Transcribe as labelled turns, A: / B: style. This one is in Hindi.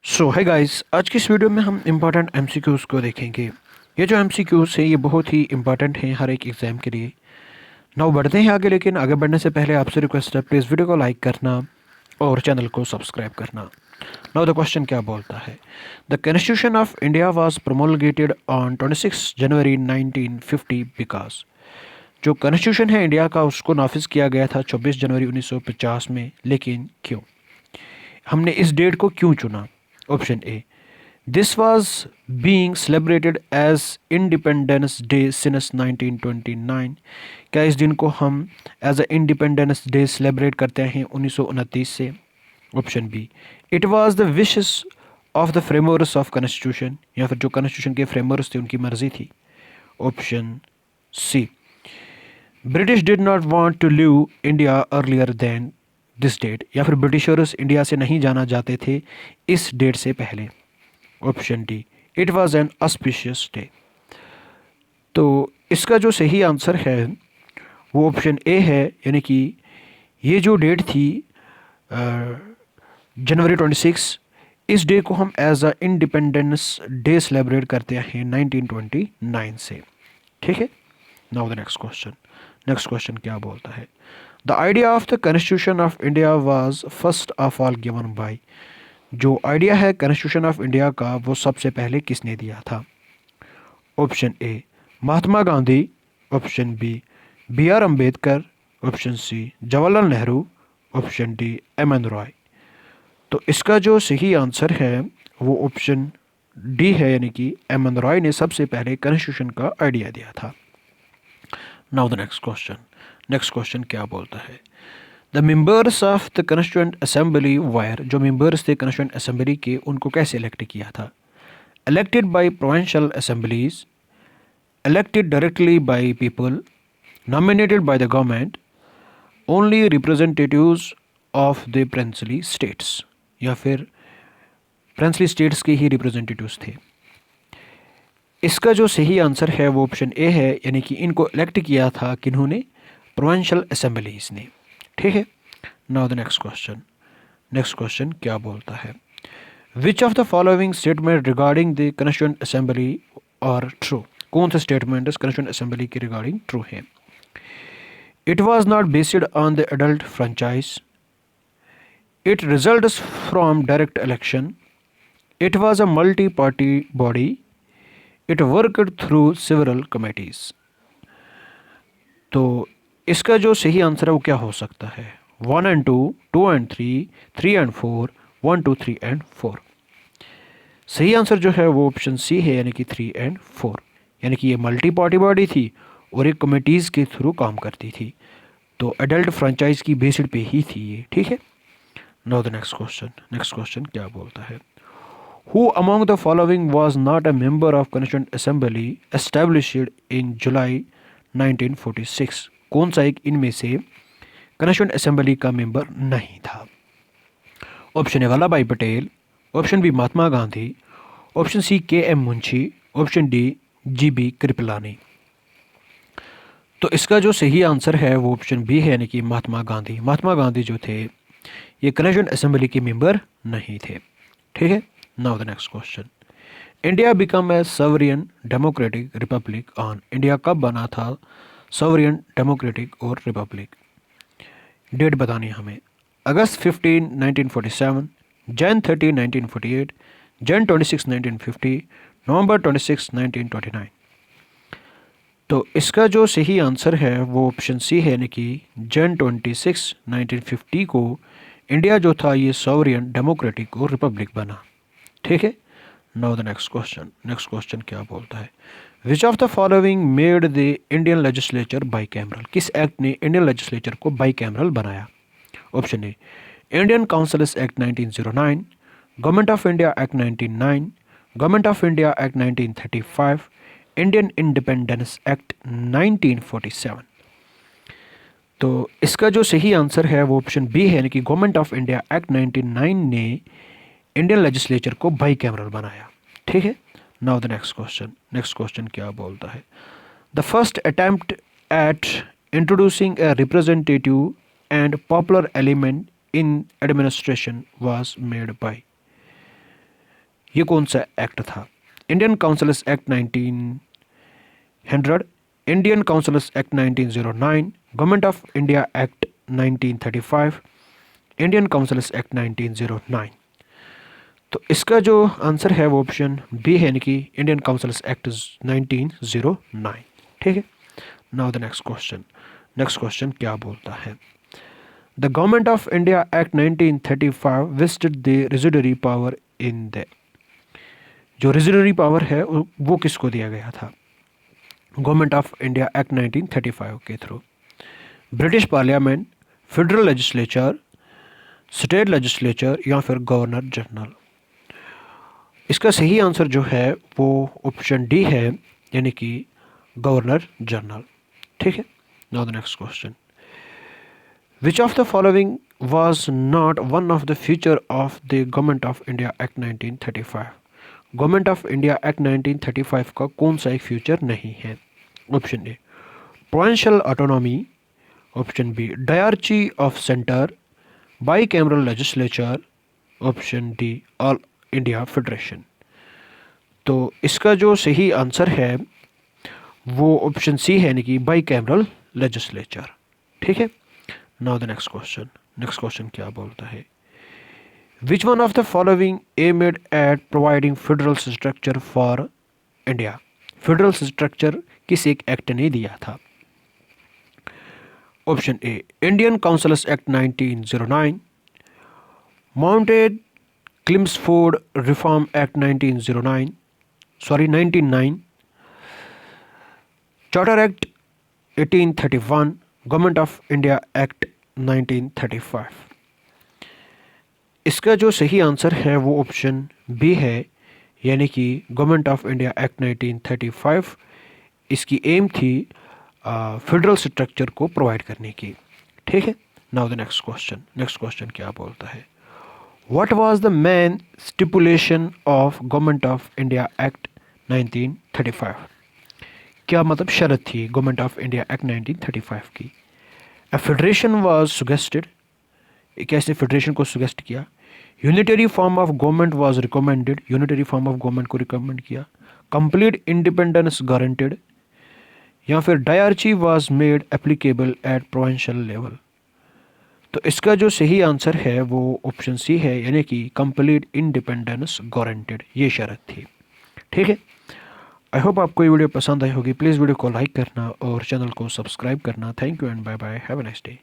A: सो है गाइस, आज की इस वीडियो में हम इम्पॉर्टेंट एमसीक्यूज़ को देखेंगे। ये जो एमसीक्यूज़ हैं ये बहुत ही इम्पॉर्टेंट हैं हर एक एग्ज़ाम के लिए। नाउ बढ़ते हैं आगे, लेकिन आगे बढ़ने से पहले आपसे रिक्वेस्ट है, प्लीज़ वीडियो को लाइक करना और चैनल को सब्सक्राइब करना। नाउ द क्वेश्चन क्या बोलता है। The constitution of India was promulgated on 26 January 1950 because. जो कॉन्स्टिट्यूशन है इंडिया का उसको नाफिज किया गया था 24 जनवरी 1950 में, लेकिन क्यों? हमने इस डेट को क्यों चुना? Option A, this was being celebrated as independence day since 1929। क्या इस दिन को हम as a independence day celebrate करते हैं 1929 से? Option B, it was the wishes of the framers of constitution, या फिर जो कॉन्स्टिट्यूशन के फ्रेमवर्स थे उनकी मर्जी थी। Option C, British did not want to leave India earlier than this date, या फिर ब्रिटिशर्स इंडिया से नहीं जाना चाहते थे इस डेट से पहले। Option D, it was an auspicious day. तो इसका जो सही आंसर है वो ऑप्शन ए है, यानी कि ये जो डेट थी जनवरी 26, इस डे को हम as a independence day celebrate करते हैं 1929 से। ठीक है। Now the next question. Next question क्या बोलता है। The idea of the constitution of India was first of all given by. जो आइडिया है कॉन्स्टिट्यूशन ऑफ इंडिया का वो सबसे पहले किसने दिया था? Option A, Mahatma Gandhi. Option B, B R Ambedkar. Option C, Jawaharlal Nehru. Option D, M N Roy. तो इसका जो सही आंसर है वो ऑप्शन डी है, यानी कि एम एन रॉय ने सबसे पहले कॉन्स्टिट्यूशन का आइडिया दिया था। Now the next question. Next question क्या बोलता है। The members of the constituent assembly wire. जो मेंबर्स थे कॉन्स्टिट्यूएंट असेंबली के, उनको कैसे इलेक्ट किया था? Elected by provincial assemblies, elected directly by people, nominated by the government, only representatives of the princely states, या फिर प्रिंसली स्टेट्स के ही रिप्रेजेंटेटिव्स थे। इसका जो सही आंसर है वो ऑप्शन ए है, यानी कि इनको इलेक्ट किया था किन्होंने? प्रोविंशियल असेंबलीज ने। ठीक है। Now the next question. Next question क्या बोलता है। Which of the following statement regarding the constituent assembly are true? कौन सा स्टेटमेंट कॉन्स्टिट्यूएंट असेंबली के रिगार्डिंग ट्रू है? It was not based on the adult franchise, it results from direct election, it was a multi party body, it worked through several committees. तो इसका जो सही आंसर है वो क्या हो सकता है? 1 and 2, 2 and 3, 3 and 4, 1, 2, 3 and 4। सही आंसर जो है वो ऑप्शन सी है, यानी कि 3 and 4। यानी कि ये मल्टी पार्टी बॉडी थी और एक कमेटीज़ के थ्रू काम करती थी, तो एडल्ट फ्रेंचाइज की बेसिड पे ही थी ये। ठीक है। Now the next question. Next question क्या बोलता है। Who among the following was not a member of constituent assembly established in July 1946? कौन सा एक इनमें से कॉन्स्टिट्यूएंट असेंबली का मेंबर नहीं था? Option A, Vallabh Bhai Patel. Option B, Mahatma Gandhi. Option C, K M Munshi. Option D, G B Kripalani. तो इसका जो सही आंसर है वो ऑप्शन बी है, यानी कि महात्मा गांधी। महात्मा गांधी जो थे ये कॉन्स्टिट्यूएंट असेंबली के मेंबर नहीं थे। ठीक है। Now the next question. India become a sovereign democratic Republic on. India कब बना था सॉवरेन डेमोक्रेटिक और रिपब्लिक? डेट बतानी है हमें। अगस्त 15, 1947, जैन 30, 1948, जैन 26, 1950, नवंबर 26, 1929। तो इसका जो सही आंसर है वो ऑप्शन सी है, यानी कि जैन 26, 1950 को इंडिया जो था ये सॉवरेन डेमोक्रेटिक और रिपब्लिक बना। ठीक है। Now the next question. Next question क्या बोलता है। Which of the following made the Indian legislature by cameral? किस एक्ट ने इंडियन लेजिस्लेचर को बाई कैमरल बनाया? Option A, Indian councils act 1909, government of India act 1909, government of India act 1935, Indian independence act 1947। तो इसका जो सही आंसर है वो ऑप्शन बी है, यानी कि गवर्नमेंट ऑफ इंडिया एक्ट 1909 ने इंडियन लेजिस्लेचर को बाई कैमरल बनाया। ठीक है। Now the next question. Next question क्या बोलता है। The first attempt at introducing a representative and popular element in administration was made by. ये कौन सा एक्ट था? Indian councils act 1900, Indian councils act 1909, government of India act 1935, Indian councils act 1909। तो इसका जो आंसर है वो ऑप्शन बी है, यानी कि इंडियन काउंसिल्स एक्ट 1909। ठीक है। Now the next question. Next question क्या बोलता है? The government of India act 1935 vested the residuary power in the, जो रेजिडरी पावर है वो किसको दिया गया था गवर्नमेंट ऑफ इंडिया एक्ट 1935 के through? British parliament, federal legislature, state legislature या फिर गवर्नर जनरल? इसका सही आंसर जो है वो ऑप्शन डी है, यानी कि गवर्नर जनरल। ठीक है। Now the next question. Which of the following was not one of the feature of the Government of India Act 1935? Government of India act 1935 का कौन सा एक फ्यूचर नहीं है? Option A provincial autonomy, option B diarchy of centre, bicameral legislature, option D all India federation. तो इसका जो सही आंसर है वो ऑप्शन सी है, यानी कि बाई कैमरल लेजिस्लेचर। ठीक है। Now the next question. Next question क्या बोलता है? Which one of the following aimed at providing federal structure for India? Federal structure किस एक एक्ट ने दिया था? Option A Indian councils act 1909, Montagu Chelmsford reform act 1909, charter act 1831, government of India act 1935। इसका जो सही आंसर है वो ऑप्शन बी है, यानी कि गवर्नमेंट ऑफ इंडिया एक्ट 1935। इसकी एम थी फेडरल स्ट्रक्चर को प्रोवाइड करने की। ठीक है। Now the next question. Next question क्या बोलता है? What was the main stipulation of government of India act 1935? क्या मतलब शर्त थी गवर्नमेंट ऑफ इंडिया एक्ट 1935 की? A federation was suggested, एक ऐसे फेडरेशन को सुगेस्ट किया। Unitary form of government was recommended, unitary form of government को रिकमेंड किया। कंप्लीट इंडिपेंडेंस गारंटेड, या फिर diarchy was made applicable at provincial level. तो इसका जो सही आंसर है वो ऑप्शन सी है, यानी कि कंप्लीट इंडिपेंडेंस गारंटेड, ये शर्त थी। ठीक है। आई होप आपको ये वीडियो पसंद आई होगी। प्लीज़ वीडियो को लाइक करना और चैनल को सब्सक्राइब करना। Thank you and bye bye, have a nice day.